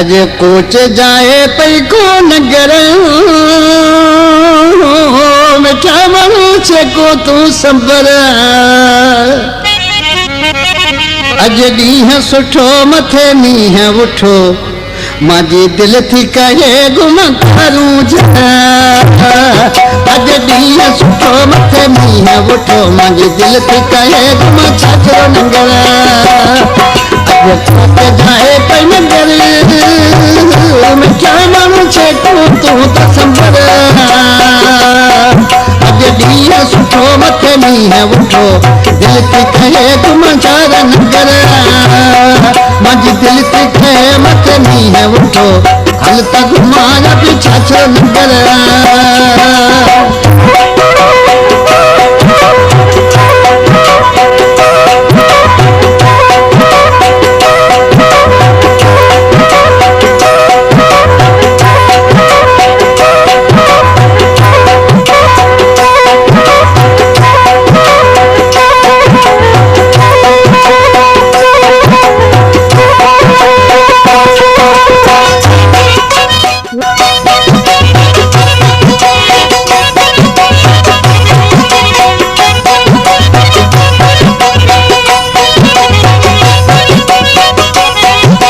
अज कोच जाए पई को नगर मिठा माण्हू छे को तू संबर अज ॾींहं सुठो मथे मींहं उठो मांजी दिल थी कहे गुम करूं अज ॾींहं सुठो मथे मींहं उठो मांजी दिल थी कहे गुम छाछो नंगर अज कोच जाए पई नगर मिठा माण्हू छे को तू त संबर अज ॾींहं सुठो मथे मींहं उठो दिल थी कहे गुम चार नंगर मांजी दिल थी कहे मथे मींहं उठो हल त घुमाया पीछा छो नंगर